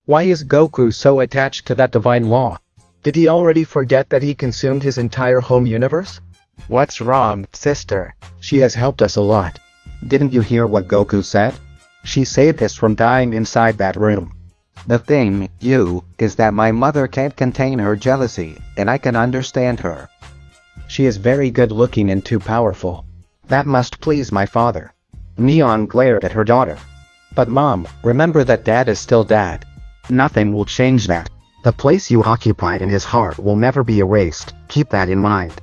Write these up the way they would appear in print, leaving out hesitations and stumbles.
Why is Goku so attached to that divine law? Did he already forget that he consumed his entire home universe? What's wrong, sister? She has helped us a lot. Didn't you hear what Goku said? She saved us from dying inside that room. The thing, is that my mother can't contain her jealousy, and I can understand her. She is very good looking and too powerful. That must please my father. Neon glared at her daughter. But Mom, remember that Dad is still Dad. Nothing will change that. The place you occupy in his heart will never be erased, keep that in mind.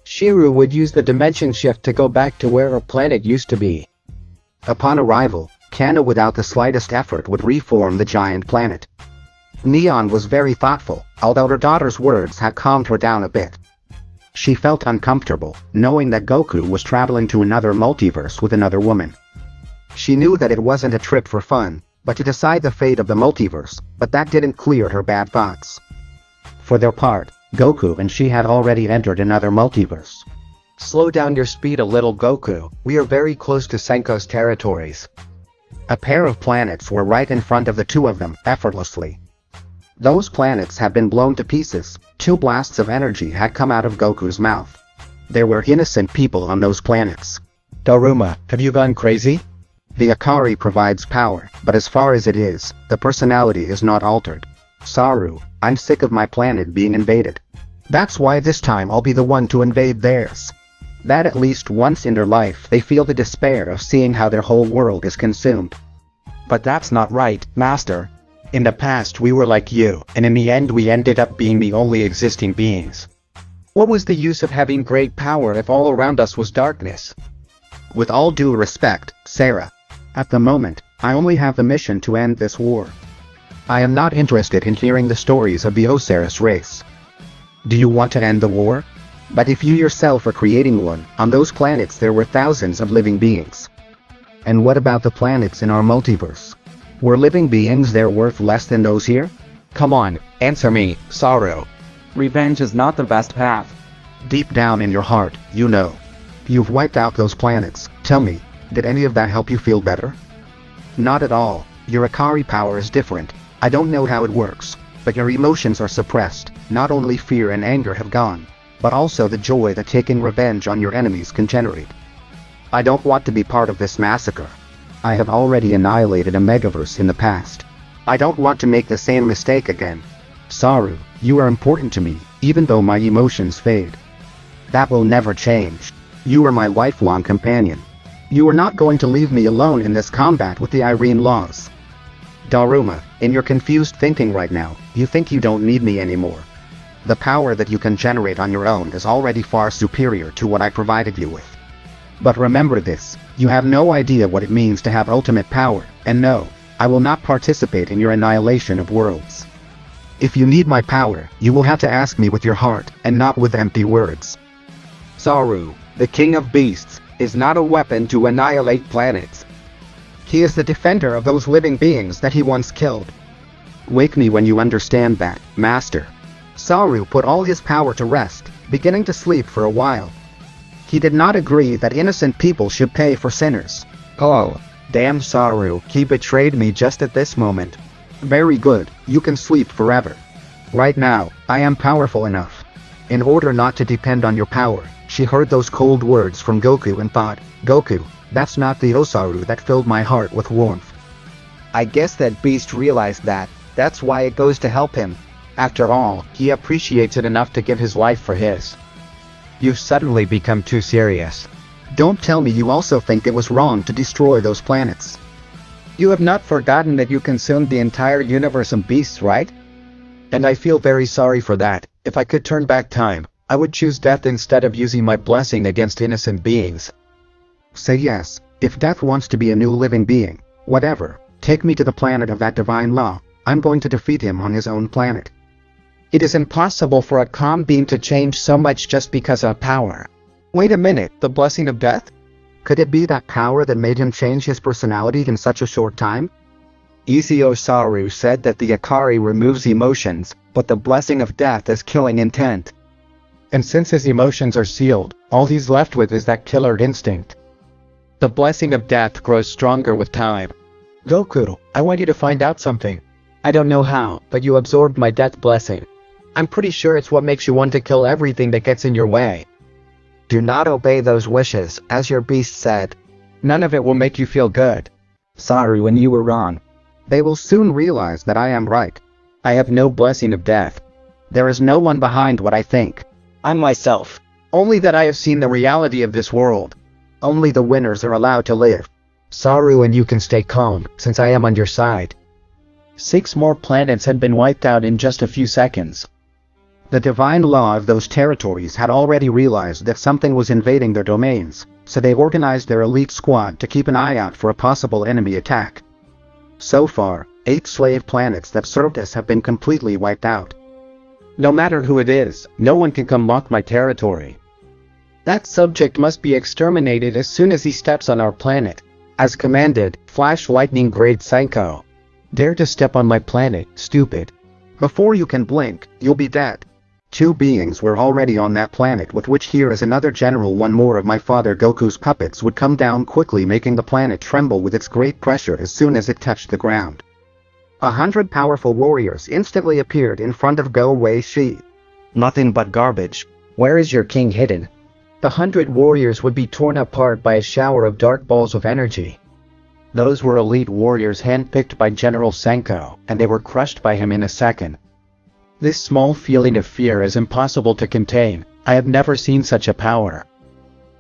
Shiru would use the dimension shift to go back to where her planet used to be. Upon arrival, Kana without the slightest effort would reform the giant planet. Neon was very thoughtful, although her daughter's words had calmed her down a bit. She felt uncomfortable, knowing that Goku was traveling to another multiverse with another woman. She knew that it wasn't a trip for fun, but to decide the fate of the multiverse, but that didn't clear her bad thoughts. For their part, Goku and she had already entered another multiverse. Slow down your speed a little, Goku. We are very close to Senko's territories. A pair of planets were right in front of the two of them, effortlessly. Those planets had been blown to pieces. 2 blasts of energy had come out of Goku's mouth. There were innocent people on those planets. Daruma, have you gone crazy? The Akari provides power, but as far as it is, the personality is not altered. Saru, I'm sick of my planet being invaded. That's why this time I'll be the one to invade theirs. That at least once in their life they feel the despair of seeing how their whole world is consumed. But that's not right, Master. In the past we were like you, and in the end we ended up being the only existing beings. What was the use of having great power if all around us was darkness? With all due respect, Sarah. At the moment, I only have the mission to end this war. I am not interested in hearing the stories of the Osiris race. Do you want to end the war? But if you yourself are creating one, on those planets there were thousands of living beings. And what about the planets in our multiverse? Were living beings there worth less than those here? Come on, answer me, Saru. Revenge is not the best path. Deep down in your heart, you know. You've wiped out those planets. Tell me, did any of that help you feel better? Not at all. Your Akari power is different. I don't know how it works, but your emotions are suppressed. Not only fear and anger have gone, but also the joy that taking revenge on your enemies can generate. I don't want to be part of this massacre. I have already annihilated a megaverse in the past. I don't want to make the same mistake again. Saru, you are important to me, even though my emotions fade. That will never change. You are my lifelong companion. You are not going to leave me alone in this combat with the Irene laws. Daruma, in your confused thinking right now, you think you don't need me anymore. The power that you can generate on your own is already far superior to what I provided you with. But remember this, you have no idea what it means to have ultimate power, and no, I will not participate in your annihilation of worlds. If you need my power, you will have to ask me with your heart, and not with empty words. Saru, the king of beasts, is not a weapon to annihilate planets. He is the defender of those living beings that he once killed. Wake me when you understand that, Master. Saru put all his power to rest, beginning to sleep for a while. He did not agree that innocent people should pay for sinners. Oh, damn Saru, he betrayed me just at this moment. Very good, you can sleep forever. Right now, I am powerful enough. In order not to depend on your power, she heard those cold words from Goku and thought, Goku, that's not the Oozaru that filled my heart with warmth. I guess that beast realized that, that's why it goes to help him. After all, he appreciates it enough to give his life for his. You've suddenly become too serious. Don't tell me you also think it was wrong to destroy those planets. You have not forgotten that you consumed the entire universe of beasts, right? And I feel very sorry for that. If I could turn back time, I would choose death instead of using my blessing against innocent beings. Say yes, if death wants to be a new living being, whatever, take me to the planet of that divine law. I'm going to defeat him on his own planet. It is impossible for a calm being to change so much just because of power. Wait a minute, the blessing of death? Could it be that power that made him change his personality in such a short time? Saru said that the Akari removes emotions, but the blessing of death is killing intent. And since his emotions are sealed, all he's left with is that killer instinct. The blessing of death grows stronger with time. Goku, I want you to find out something. I don't know how, but you absorbed my death blessing. I'm pretty sure it's what makes you want to kill everything that gets in your way. Do not obey those wishes, as your beast said. None of it will make you feel good. Saru, when you were wrong. They will soon realize that I am right. I have no blessing of death. There is no one behind what I think. I'm myself. Only that I have seen the reality of this world. Only the winners are allowed to live. Saru, and you can stay calm, since I am on your side. 6 more planets had been wiped out in just a few seconds. The divine law of those territories had already realized that something was invading their domains, so they organized their elite squad to keep an eye out for a possible enemy attack. So far, 8 slave planets that served us have been completely wiped out. No matter who it is, no one can come mock my territory. That subject must be exterminated as soon as he steps on our planet. As commanded, Flash Lightning Grade Psycho. Dare to step on my planet, stupid. Before you can blink, you'll be dead. 2 beings were already on that planet, with which here is another general. 1 more of my father Goku's puppets would come down quickly, making the planet tremble with its great pressure as soon as it touched the ground. 100 powerful warriors instantly appeared in front of Go Wei Shi. Nothing but garbage. Where is your king hidden? The 100 warriors would be torn apart by a shower of dark balls of energy. Those were elite warriors handpicked by General Senko, and they were crushed by him in a second. This small feeling of fear is impossible to contain. I have never seen such a power.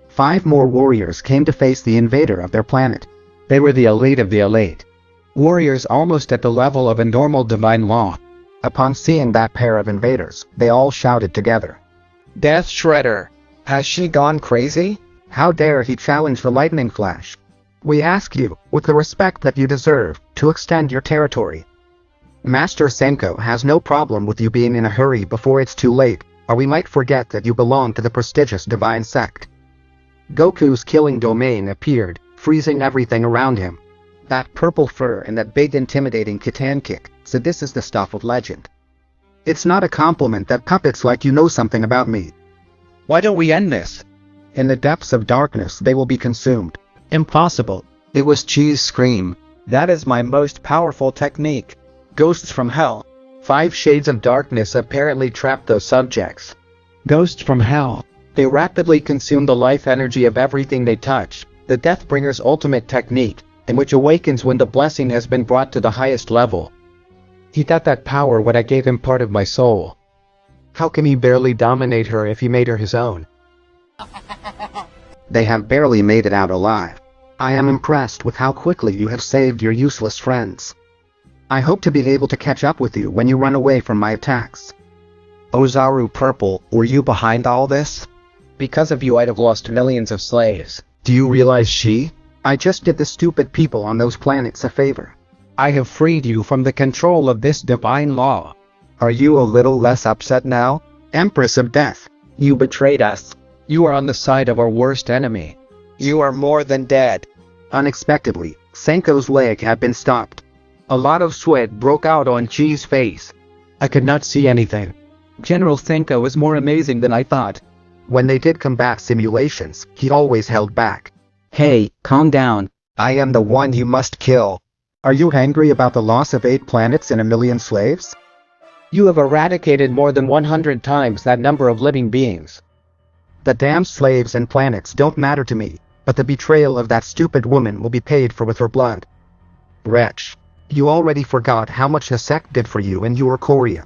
5 more warriors came to face the invader of their planet. They were the elite of the elite. Warriors almost at the level of a normal divine law. Upon seeing that pair of invaders, they all shouted together. Death Shredder! Has she gone crazy? How dare he challenge the lightning flash? We ask you, with the respect that you deserve, to extend your territory. Master Senko has no problem with you being in a hurry before it's too late, or we might forget that you belong to the prestigious divine sect. Goku's killing domain appeared, freezing everything around him. That purple fur and that big intimidating Kitan kick, so this is the stuff of legend. It's not a compliment that puppets like you know something about me. Why don't we end this? In the depths of darkness they will be consumed. Impossible. It was Chi's scream. That is my most powerful technique. Ghosts from hell. 5 shades of darkness apparently trapped those subjects. Ghosts from hell. They rapidly consume the life energy of everything they touch. The Deathbringer's ultimate technique, in which awakens when the blessing has been brought to the highest level. He got that power when I gave him part of my soul. How can he barely dominate her if he made her his own? They have barely made it out alive. I am impressed with how quickly you have saved your useless friends. I hope to be able to catch up with you when you run away from my attacks. Oozaru Purple, were you behind all this? Because of you I'd have lost millions of slaves. Do you realize I just did the stupid people on those planets a favor. I have freed you from the control of this divine law. Are you a little less upset now? Empress of Death. You betrayed us. You are on the side of our worst enemy. You are more than dead. Unexpectedly, Senko's leg had been stopped. A lot of sweat broke out on Chi's face. I could not see anything. General Senko is more amazing than I thought. When they did combat simulations, he always held back. Hey, calm down. I am the one you must kill. Are you angry about the loss of 8 planets and 1,000,000 slaves? You have eradicated more than 100 times that number of living beings. The damn slaves and planets don't matter to me, but the betrayal of that stupid woman will be paid for with her blood. Wretch. You already forgot how much the sect did for you in your Korea.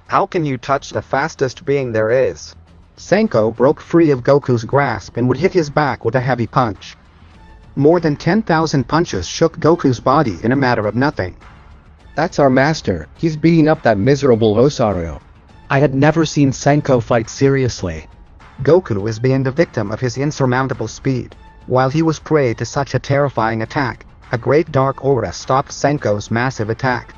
How can you touch the fastest being there is? Senko broke free of Goku's grasp and would hit his back with a heavy punch. More than 10,000 punches shook Goku's body in a matter of nothing. That's our master. He's beating up that miserable Oozaru. I had never seen Senko fight seriously. Goku is being the victim of his insurmountable speed. While he was prey to such a terrifying attack, a great dark aura stopped Senko's massive attack.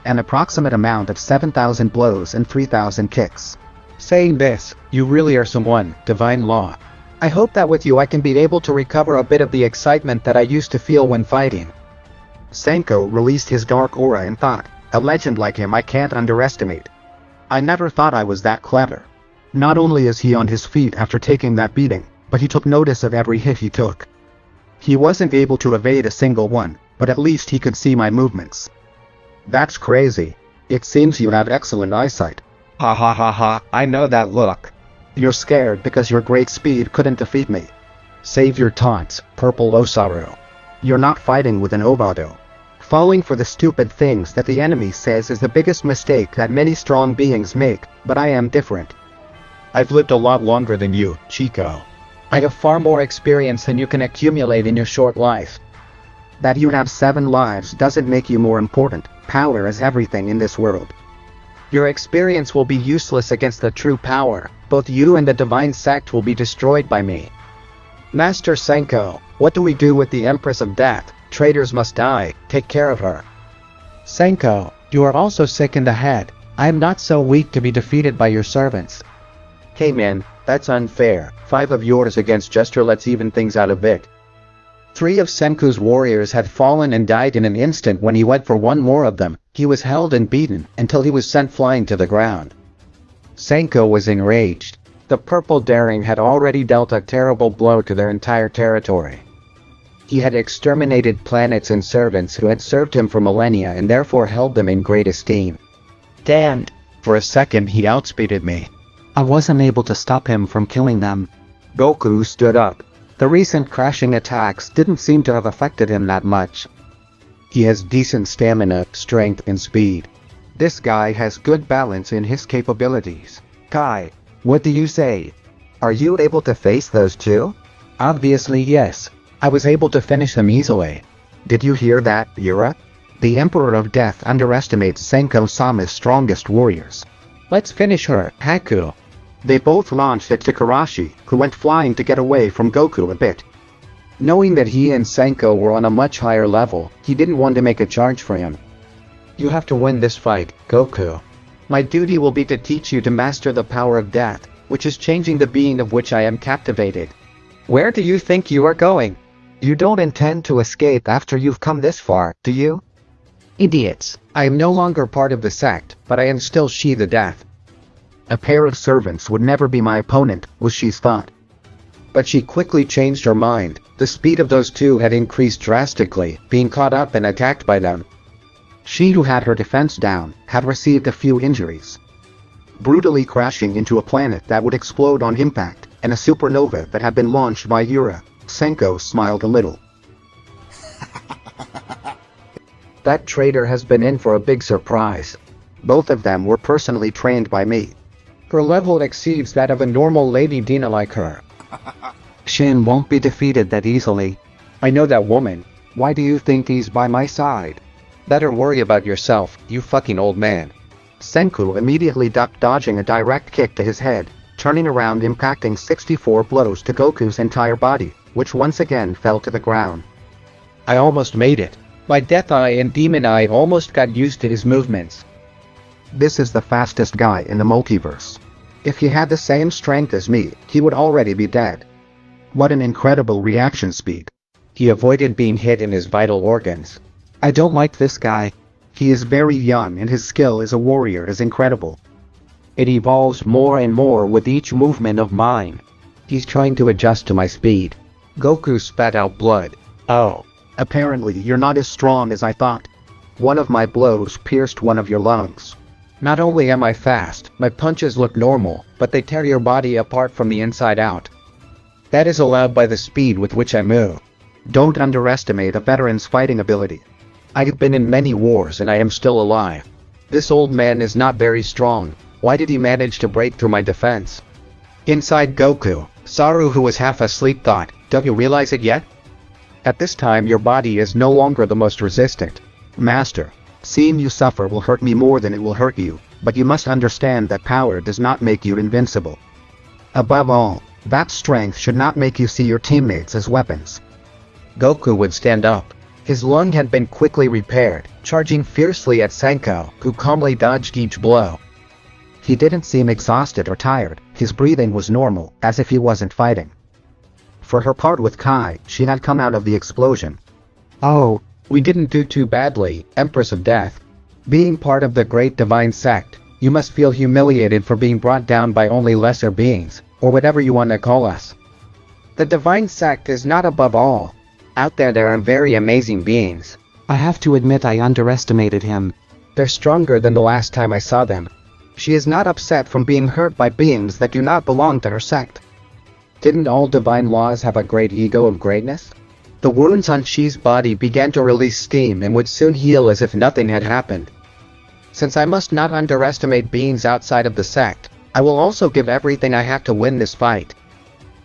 An approximate amount of 7,000 blows and 3,000 kicks. Saying this, you really are someone, divine law. I hope that with you I can be able to recover a bit of the excitement that I used to feel when fighting. Senko released his dark aura and thought, a legend like him I can't underestimate. I never thought I was that clever. Not only is he on his feet after taking that beating, but he took notice of every hit he took. He wasn't able to evade a single one, but at least he could see my movements. That's crazy. It seems you have excellent eyesight. Ha ha ha ha, I know that look. You're scared because your great speed couldn't defeat me. Save your taunts, Purple Oozaru. You're not fighting with an Obado. Falling for the stupid things that the enemy says is the biggest mistake that many strong beings make, but I am different. I've lived a lot longer than you, Chico. I have far more experience than you can accumulate in your short life. That you have 7 lives doesn't make you more important. Power is everything in this world. Your experience will be useless against the true power. Both you and the divine sect will be destroyed by me. Master Senko, what do we do with the Empress of Death? Traitors must die. Take care of her. Senko, you are also sick in the head. I am not so weak to be defeated by your servants. Hey man, that's unfair. 5 of yours against Jester, let's even things out a bit. 3 of Senku's warriors had fallen and died in an instant when he went for one more of them. He was held and beaten until he was sent flying to the ground. Senko was enraged. The Purple Daring had already dealt a terrible blow to their entire territory. He had exterminated planets and servants who had served him for millennia and therefore held them in great esteem. Damned. For a second he outspeeded me. I wasn't able to stop him from killing them. Goku stood up. The recent crashing attacks didn't seem to have affected him that much. He has decent stamina, strength, and speed. This guy has good balance in his capabilities. Kai, what do you say? Are you able to face those 2? Obviously yes. I was able to finish them easily. Did you hear that, Yura? The Emperor of Death underestimates Senko-sama's strongest warriors. Let's finish her, Haku. They both launched at Takarashi, who went flying to get away from Goku a bit. Knowing that he and Senko were on a much higher level, he didn't want to make a charge for him. You have to win this fight, Goku. My duty will be to teach you to master the power of death, which is changing the being of which I am captivated. Where do you think you are going? You don't intend to escape after you've come this far, do you? Idiots. I am no longer part of the sect, but I am still She the Death. A pair of servants would never be my opponent, was She's thought. But she quickly changed her mind. The speed of those 2 had increased drastically, being caught up and attacked by them. She, who had her defense down, had received a few injuries. Brutally crashing into a planet that would explode on impact, and a supernova that had been launched by Yura, Senko smiled a little. That traitor has been in for a big surprise. Both of them were personally trained by me. Her level exceeds that of a normal Lady Dina like her. Shin won't be defeated that easily. I know that woman. Why do you think he's by my side? Better worry about yourself, you fucking old man. Senku immediately ducked, dodging a direct kick to his head, turning around, impacting 64 blows to Goku's entire body, which once again fell to the ground. I almost made it. My Death Eye and Demon Eye almost got used to his movements. This is the fastest guy in the multiverse. If he had the same strength as me, he would already be dead. What an incredible reaction speed. He avoided being hit in his vital organs. I don't like this guy. He is very young and his skill as a warrior is incredible. It evolves more and more with each movement of mine. He's trying to adjust to my speed. Goku spat out blood. Oh. Apparently you're not as strong as I thought. One of my blows pierced one of your lungs. Not only am I fast, my punches look normal, but they tear your body apart from the inside out. That is allowed by the speed with which I move. Don't underestimate a veteran's fighting ability. I have been in many wars and I am still alive. This old man is not very strong. Why did he manage to break through my defense? Inside Goku, Saru, who was half asleep, thought, "Don't you realize it yet? At this time your body is no longer the most resistant." Master, seeing you suffer will hurt me more than it will hurt you, but you must understand that power does not make you invincible. Above all, that strength should not make you see your teammates as weapons. Goku would stand up. His lung had been quickly repaired, charging fiercely at Senko, who calmly dodged each blow. He didn't seem exhausted or tired, his breathing was normal, as if he wasn't fighting. For her part with Kai, she had come out of the explosion. Oh, we didn't do too badly, Empress of Death. Being part of the great divine sect, you must feel humiliated for being brought down by only lesser beings, or whatever you want to call us. The divine sect is not above all. Out there are very amazing beings. I have to admit I underestimated him. They're stronger than the last time I saw them. She is not upset from being hurt by beings that do not belong to her sect. Didn't all divine laws have a great ego of greatness? The wounds on Shi's body began to release steam and would soon heal as if nothing had happened. Since I must not underestimate beings outside of the sect, I will also give everything I have to win this fight.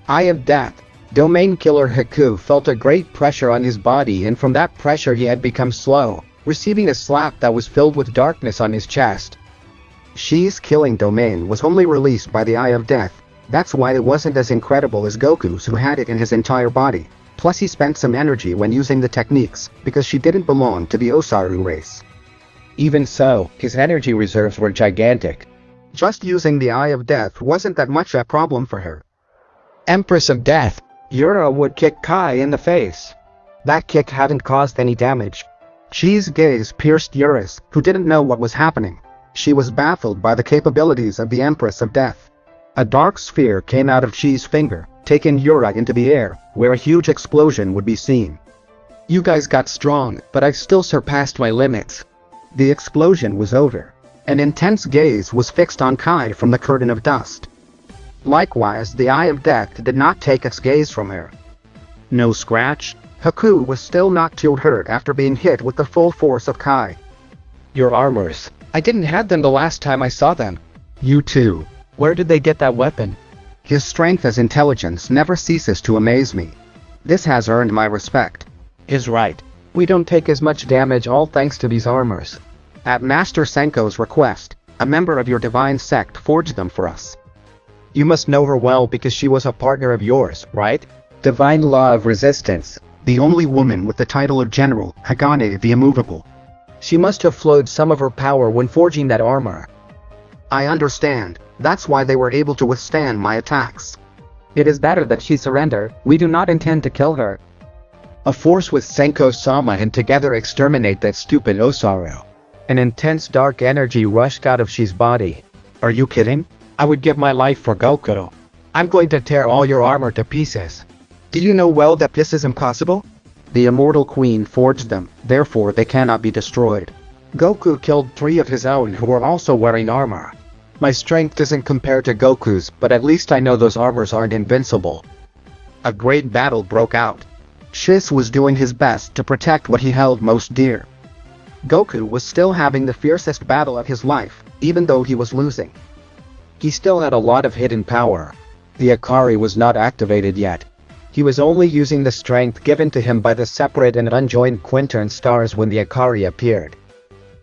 Eye of Death. Domain Killer Haku felt a great pressure on his body, and from that pressure he had become slow, receiving a slap that was filled with darkness on his chest. Shi's killing domain was only released by the Eye of Death. That's why it wasn't as incredible as Goku's, who had it in his entire body. Plus he spent some energy when using the techniques, because she didn't belong to the Oozaru race. Even so, his energy reserves were gigantic. Just using the Eye of Death wasn't that much a problem for her. Empress of Death. Yura would kick Kai in the face. That kick hadn't caused any damage. Shi's gaze pierced Yura's, who didn't know what was happening. She was baffled by the capabilities of the Empress of Death. A dark sphere came out of Shi's finger, taking Yura into the air, where a huge explosion would be seen. You guys got strong, but I've still surpassed my limits. The explosion was over. An intense gaze was fixed on Kai from the curtain of dust. Likewise, the Eye of Death did not take its gaze from her. No scratch? Haku was still not too hurt after being hit with the full force of Kai. Your armors. I didn't have them the last time I saw them. You too. Where did they get that weapon? His strength as intelligence never ceases to amaze me. This has earned my respect. Is right. We don't take as much damage all thanks to these armors. At Master Senko's request, a member of your divine sect forged them for us. You must know her well because she was a partner of yours, right? Divine Law of Resistance. The only woman with the title of General, Hagane the Immovable. She must have flowed some of her power when forging that armor. I understand. That's why they were able to withstand my attacks. It is better that she surrender. We do not intend to kill her. A force with Senko-sama and together exterminate that stupid Oozaru. An intense dark energy rushed out of Shi's body. Are you kidding? I would give my life for Goku. I'm going to tear all your armor to pieces. Do you know well that this is impossible? The Immortal Queen forged them, therefore they cannot be destroyed. Goku killed 3 of his own who were also wearing armor. My strength isn't compared to Goku's, but at least I know those armors aren't invincible. A great battle broke out. Shis was doing his best to protect what he held most dear. Goku was still having the fiercest battle of his life, even though he was losing. He still had a lot of hidden power. The Akari was not activated yet. He was only using the strength given to him by the separate and unjoined Quintern stars when the Akari appeared.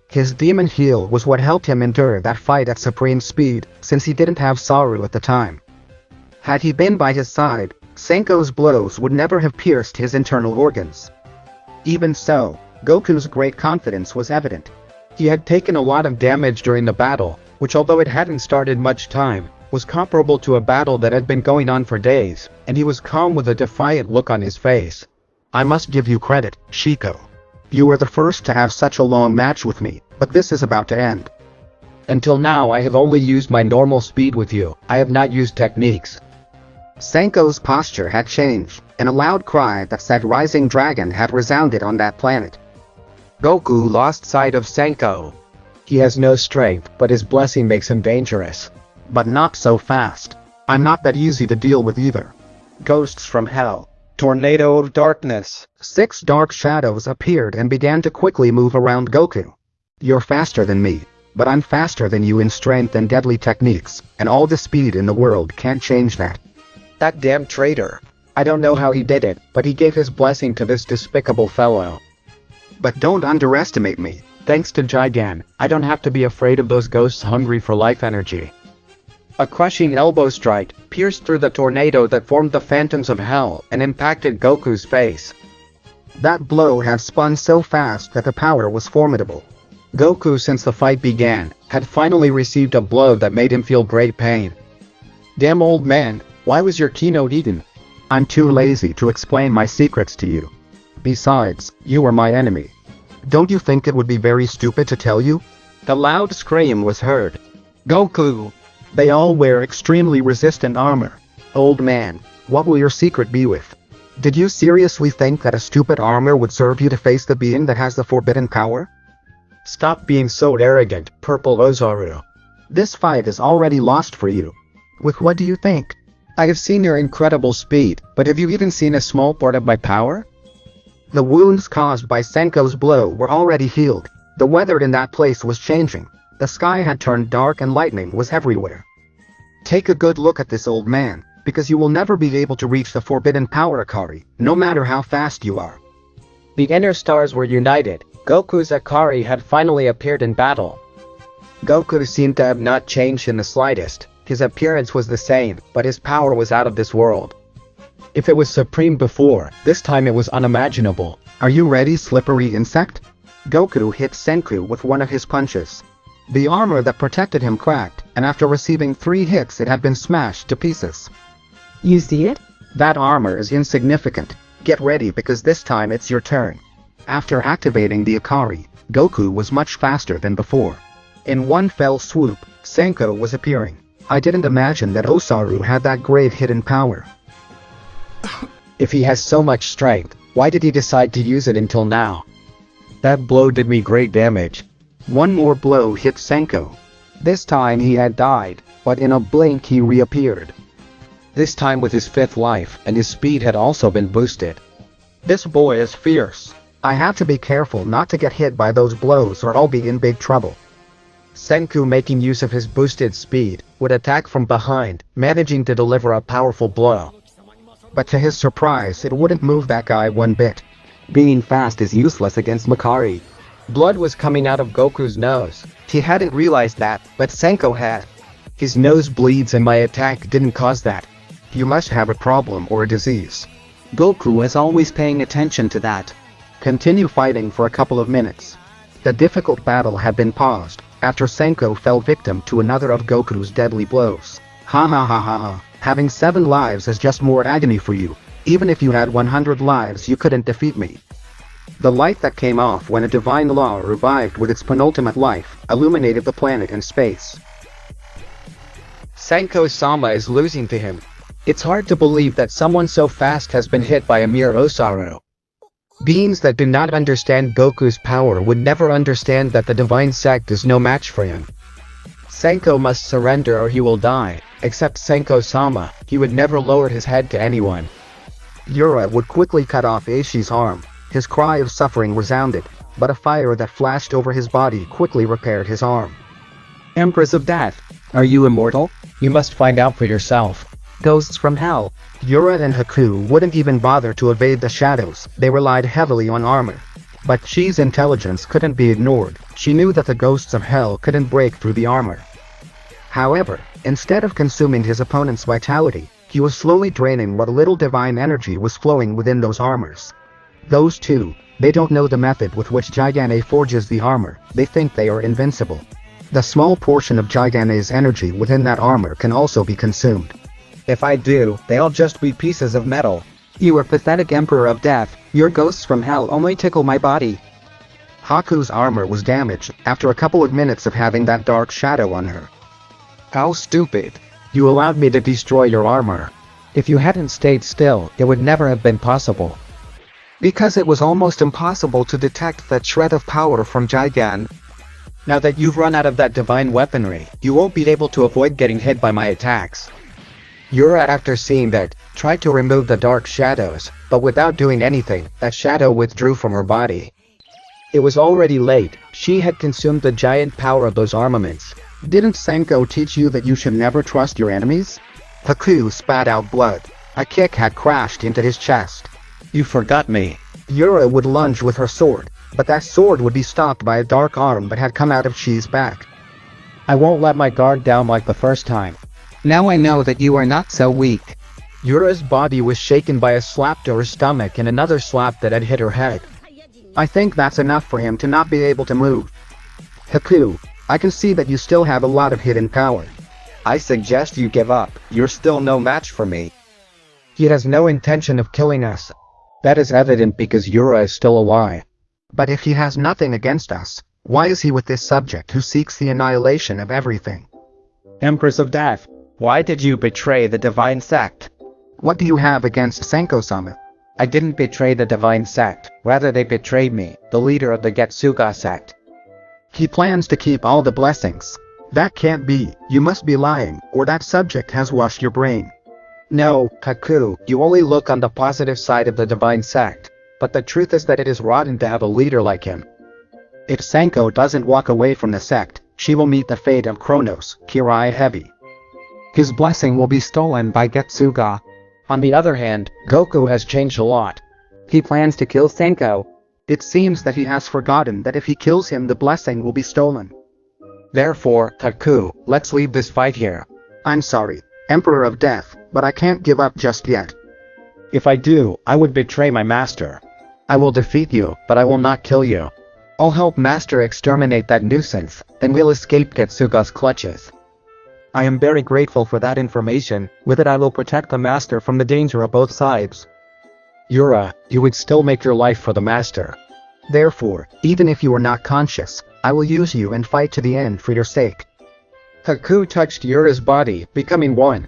His demon heel was what helped him endure that fight at supreme speed, since he didn't have Saru at the time. Had he been by his side, Senko's blows would never have pierced his internal organs. Even so, Goku's great confidence was evident. He had taken a lot of damage during the battle, which although it hadn't started much time, was comparable to a battle that had been going on for days, and he was calm with a defiant look on his face. I must give you credit, Shiko. You were the first to have such a long match with me, but this is about to end. Until now I have only used my normal speed with you, I have not used techniques. Senko's posture had changed, and a loud cry that said Rising Dragon had resounded on that planet. Goku lost sight of Senko. He has no strength, but his blessing makes him dangerous. But not so fast. I'm not that easy to deal with either. Ghosts from hell. Tornado of darkness. 6 dark shadows appeared and began to quickly move around Goku. You're faster than me, but I'm faster than you in strength and deadly techniques, and all the speed in the world can't change that. That damn traitor. I don't know how he did it, but he gave his blessing to this despicable fellow. But don't underestimate me. Thanks to Jigen, I don't have to be afraid of those ghosts hungry for life energy. A crushing elbow strike pierced through the tornado that formed the phantoms of hell and impacted Goku's face. That blow had spun so fast that the power was formidable. Goku, since the fight began, had finally received a blow that made him feel great pain. Damn old man, why was your keynote eaten? I'm too lazy to explain my secrets to you. Besides, you are my enemy. Don't you think it would be very stupid to tell you? The loud scream was heard. Goku! They all wear extremely resistant armor. Old man, what will your secret be with? Did you seriously think that a stupid armor would serve you to face the being that has the forbidden power? Stop being so arrogant, Purple Oozaru. This fight is already lost for you. With what do you think? I have seen your incredible speed, but have you even seen a small part of my power? The wounds caused by Senko's blow were already healed. The weather in that place was changing. The sky had turned dark and lightning was everywhere. Take a good look at this old man, because you will never be able to reach the forbidden power Akari, no matter how fast you are. The inner stars were united. Goku's Akari had finally appeared in battle. Goku seemed to have not changed in the slightest. His appearance was the same, but his power was out of this world. If it was supreme before, this time it was unimaginable. Are you ready, slippery insect? Goku hit Senku with one of his punches. The armor that protected him cracked, and after receiving 3 hits it had been smashed to pieces. You see it? That armor is insignificant. Get ready because this time it's your turn. After activating the Akari, Goku was much faster than before. In one fell swoop, Senko was appearing. I didn't imagine that Oozaru had that great hidden power. If he has so much strength, why did he decide to use it until now? That blow did me great damage. One more blow hit Senko. This time he had died, but in a blink he reappeared. This time with his 5th life, and his speed had also been boosted. This boy is fierce. I have to be careful not to get hit by those blows or I'll be in big trouble. Senku, making use of his boosted speed, would attack from behind, managing to deliver a powerful blow. But to his surprise, it wouldn't move that guy one bit. Being fast is useless against Makari. Blood was coming out of Goku's nose. He hadn't realized that, but Senko had. His nose bleeds and my attack didn't cause that. You must have a problem or a disease. Goku was always paying attention to that. Continue fighting for a couple of minutes. The difficult battle had been paused, after Senko fell victim to another of Goku's deadly blows. Ha ha ha ha ha. Having 7 lives is just more agony for you. Even if you had 100 lives you couldn't defeat me. The light that came off when a divine law revived with its penultimate life, illuminated the planet and space. Senko-sama is losing to him. It's hard to believe that someone so fast has been hit by a mere Oozaru. Beings that do not understand Goku's power would never understand that the divine sect is no match for him. Senko must surrender or he will die. Except Senko-sama, he would never lower his head to anyone. Yura would quickly cut off Eishi's arm. His cry of suffering resounded, but a fire that flashed over his body quickly repaired his arm. Empress of Death, are you immortal? You must find out for yourself. Ghosts from hell. Yura and Haku wouldn't even bother to evade the shadows. They relied heavily on armor. But Chi's intelligence couldn't be ignored. She knew that the ghosts of hell couldn't break through the armor. However, instead of consuming his opponent's vitality, he was slowly draining what little divine energy was flowing within those armors. Those two, they don't know the method with which Giganne forges the armor. They think they are invincible. The small portion of Giganne's energy within that armor can also be consumed. If I do, they'll just be pieces of metal. You are pathetic Emperor of Death. Your ghosts from hell only tickle my body. Haku's armor was damaged after a couple of minutes of having that dark shadow on her. How stupid. You allowed me to destroy your armor. If you hadn't stayed still, it would never have been possible. Because it was almost impossible to detect that shred of power from Gigan. Now that you've run out of that divine weaponry, you won't be able to avoid getting hit by my attacks. Yura, after seeing that, tried to remove the dark shadows, but without doing anything, that shadow withdrew from her body. It was already late. She had consumed the giant power of those armaments. Didn't Senko teach you that you should never trust your enemies? Haku spat out blood. A kick had crashed into his chest. You forgot me. Yura would lunge with her sword, but that sword would be stopped by a dark arm that had come out of Chi's back. I won't let my guard down like the first time. Now I know that you are not so weak. Yura's body was shaken by a slap to her stomach and another slap that had hit her head. I think that's enough for him to not be able to move. Haku, I can see that you still have a lot of hidden power. I suggest you give up. You're still no match for me. He has no intention of killing us. That is evident because Yura is still alive. But if he has nothing against us, why is he with this subject who seeks the annihilation of everything? Empress of Death, why did you betray the divine sect? What do you have against Senko-sama? I didn't betray the divine sect, rather they betrayed me, the leader of the Getsuga sect. He plans to keep all the blessings. That can't be. You must be lying, or that subject has washed your brain. No, Goku, you only look on the positive side of the divine sect. But the truth is that it is rotten to have a leader like him. If Senko doesn't walk away from the sect, she will meet the fate of Kronos, Kirai Heavy. His blessing will be stolen by Getsuga. On the other hand, Goku has changed a lot. He plans to kill Senko. It seems that he has forgotten that if he kills him the blessing will be stolen. Therefore, Goku, let's leave this fight here. I'm sorry, Emperor of Death, but I can't give up just yet. If I do, I would betray my master. I will defeat you, but I will not kill you. I'll help Master exterminate that nuisance, then we'll escape Getsuga's clutches. I am very grateful for that information. With it I will protect the Master from the danger of both sides. Yura, you would still make your life for the Master. Therefore, even if you are not conscious, I will use you and fight to the end for your sake. Goku touched Yura's body, becoming one.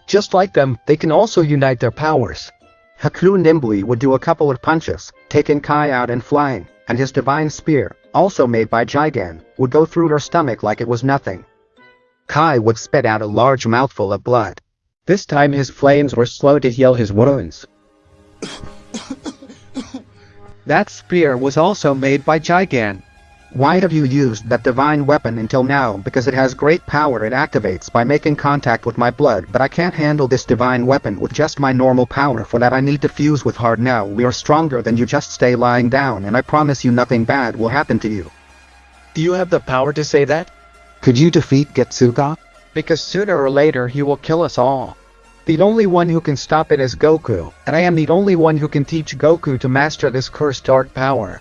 Just like them, they can also unite their powers. Goku nimbly would do a couple of punches, taking Kai out and flying, and his divine spear, also made by Jigen, would go through her stomach like it was nothing. Kai would spit out a large mouthful of blood. This time his flames were slow to heal his wounds. That spear was also made by Jigen. Why have you used that divine weapon until now? Because it has great power. It activates by making contact with my blood, but I can't handle this divine weapon with just my normal power. For that I need to fuse with hard. Now we are stronger than you. Just stay lying down and I promise you nothing bad will happen to you. Do you have the power to say that? Could you defeat Getsuga? Because sooner or later he will kill us all. The only one who can stop it is Goku, and I am the only one who can teach Goku to master this cursed dark power.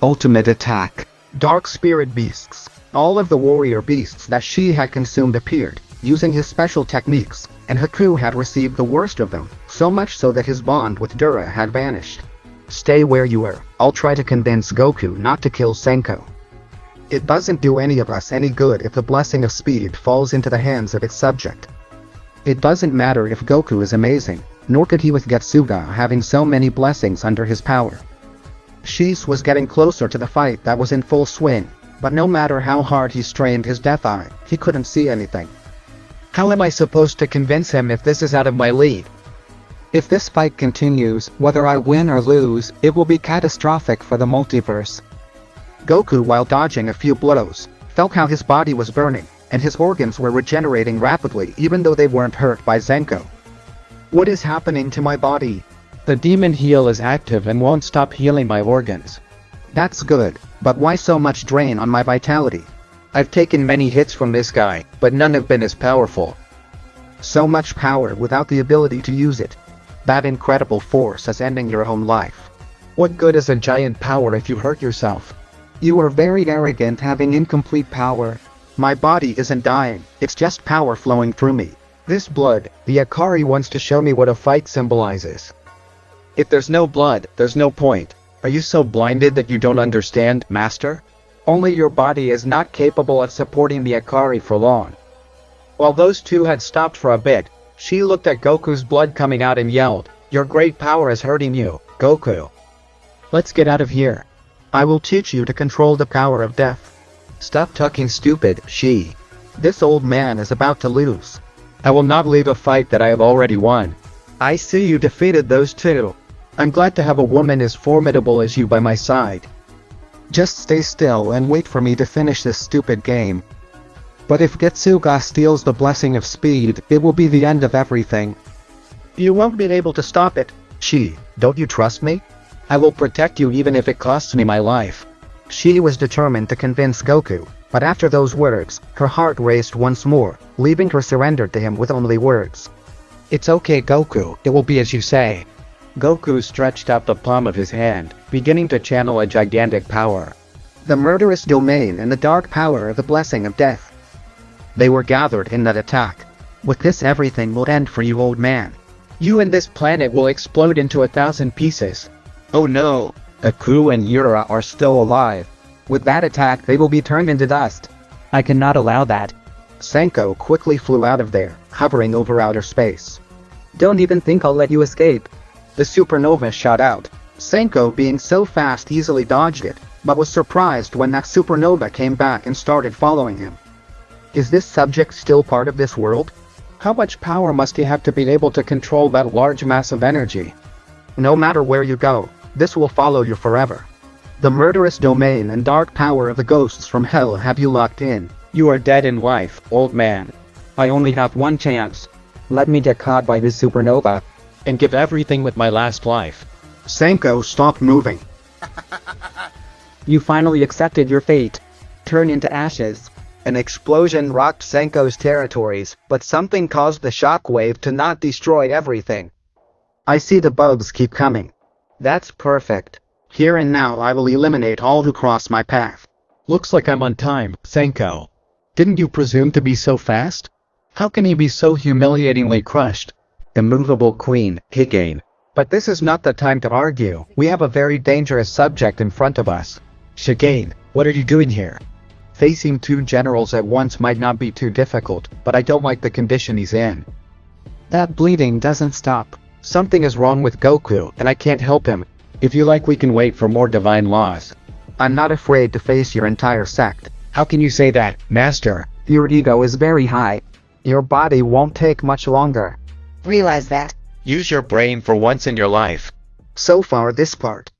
Ultimate attack. Dark spirit beasts. All of the warrior beasts that she had consumed appeared, using his special techniques, and Goku had received the worst of them, so much so that his bond with Dura had vanished. Stay where you are. I'll try to convince Goku not to kill Senko. It doesn't do any of us any good if the blessing of speed falls into the hands of its subject. It doesn't matter if Goku is amazing, nor could he with Getsuga having so many blessings under his power. Shees was getting closer to the fight that was in full swing, but no matter how hard he strained his death eye, he couldn't see anything. How am I supposed to convince him if this is out of my league? If this fight continues, whether I win or lose, it will be catastrophic for the multiverse. Goku, while dodging a few blows, felt how his body was burning, and his organs were regenerating rapidly even though they weren't hurt by Senko. What is happening to my body? The demon heal is active and won't stop healing my organs. That's good, but why so much drain on my vitality? I've taken many hits from this guy, but none have been as powerful. So much power without the ability to use it. That incredible force is ending your own life. What good is a giant power if you hurt yourself? You are very arrogant having incomplete power. My body isn't dying, it's just power flowing through me. This blood, the Akari wants to show me what a fight symbolizes. If there's no blood, there's no point. Are you so blinded that you don't understand, Master? Only your body is not capable of supporting the Akari for long. While those two had stopped for a bit, she looked at Goku's blood coming out and yelled, "Your great power is hurting you, Goku. Let's get out of here. I will teach you to control the power of death." Stop talking stupid, she. This old man is about to lose. I will not leave a fight that I have already won. I see you defeated those two. I'm glad to have a woman as formidable as you by my side. Just stay still and wait for me to finish this stupid game. But if Getsuga steals the blessing of speed, it will be the end of everything. You won't be able to stop it. She, don't you trust me? I will protect you even if it costs me my life. She was determined to convince Goku, but after those words, her heart raced once more, leaving her surrendered to him with only words. It's okay, Goku, it will be as you say. Goku stretched out the palm of his hand, beginning to channel a gigantic power. The murderous domain and the dark power of the blessing of death. They were gathered in that attack. With this everything will end for you, old man. You and this planet will explode into 1,000 pieces. Oh no! Goku and Yura are still alive. With that attack they will be turned into dust. I cannot allow that. Senko quickly flew out of there, hovering over outer space. Don't even think I'll let you escape. The supernova shot out. Senko, being so fast, easily dodged it, but was surprised when that supernova came back and started following him. Is this subject still part of this world? How much power must he have to be able to control that large mass of energy? No matter where you go, this will follow you forever. The murderous domain and dark power of the ghosts from hell have you locked in. You are dead in life, old man. I only have one chance. Let me get caught by this supernova And give everything with my last life. Senko, stop moving. You finally accepted your fate. Turn into ashes. An explosion rocked Senko's territories, but something caused the shockwave to not destroy everything. I see the bugs keep coming. That's perfect. Here and now I will eliminate all who cross my path. Looks like I'm on time, Senko. Didn't you presume to be so fast? How can he be so humiliatingly crushed? Immovable Queen, Higane. But this is not the time to argue. We have a very dangerous subject in front of us. Shigane, what are you doing here? Facing two generals at once might not be too difficult, but I don't like the condition he's in. That bleeding doesn't stop. Something is wrong with Goku, and I can't help him. If you like, we can wait for more divine laws. I'm not afraid to face your entire sect. How can you say that, Master? Your ego is very high. Your body won't take much longer. Realize that. Use your brain for once in your life. So far this part,